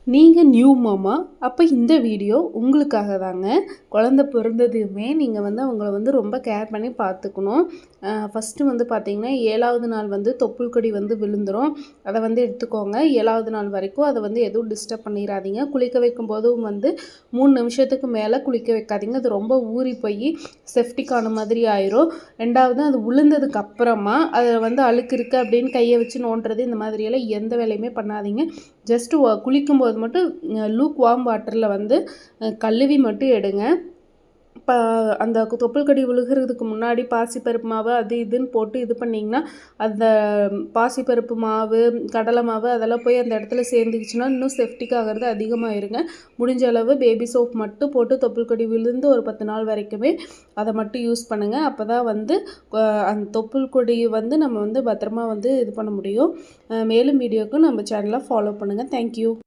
நீங்கள் நியூ மாமா அப்போ இந்த வீடியோ உங்களுக்காக தாங்க. குழந்தை பிறந்ததுமே நீங்கள் வந்து அவங்கள வந்து ரொம்ப கேர் பண்ணி பார்த்துக்கணும். ஃபஸ்ட்டு வந்து பார்த்திங்கன்னா 7வது நாள் வந்து தொப்புள் கொடி வந்து விழுந்துடும். அதை வந்து எடுத்துக்கோங்க. 7வது நாள் வரைக்கும் அதை வந்து எதுவும் டிஸ்டர்ப் பண்ணிடாதீங்க. குளிக்க வைக்கும்போதும் வந்து 3 நிமிஷத்துக்கு மேலே குளிக்க வைக்காதீங்க. அது ரொம்ப ஊறி போய் செஃப்டிக்கான மாதிரி ஆயிரும். 2வது அது விழுந்ததுக்கு அப்புறமா அதில் வந்து அழுக்கு இருக்குது அப்படின்னு கையை வச்சு நோண்டுறது இந்த மாதிரியெல்லாம் எந்த வேலையுமே பண்ணாதீங்க. ஜஸ்ட்டு குளிக்கும்போது மட்டும் லூக் வார்ம் வாட்டரில் வந்து கழுவி மட்டும் எடுங்க. இப்போ அந்த தொப்புள் கொடி விழுகிறதுக்கு முன்னாடி பாசிப்பருப்பு மாவு அது இதுன்னு போட்டு இது பண்ணிங்கன்னா அந்த பாசிப்பருப்பு மாவு கடலை மாவு அதெல்லாம் போய் அந்த இடத்துல சேர்ந்துக்கிச்சுன்னா இன்னும் செப்டிக் ஆகிறது அதிகமாகிருங்க. முடிஞ்ச அளவு பேபி சோப் மட்டும் போட்டு தொப்புள் கொடி விழுந்து ஒரு 10 நாள் வரைக்குமே அதை மட்டும் யூஸ் பண்ணுங்கள். அப்போ தான் வந்து அந்த தொப்புள் கொடியை வந்து நம்ம வந்து பத்திரமா வந்து இது பண்ண முடியும். மேலும் வீடியோவுக்கு நம்ம சேனலை ஃபாலோ பண்ணுங்கள். தேங்க்யூ.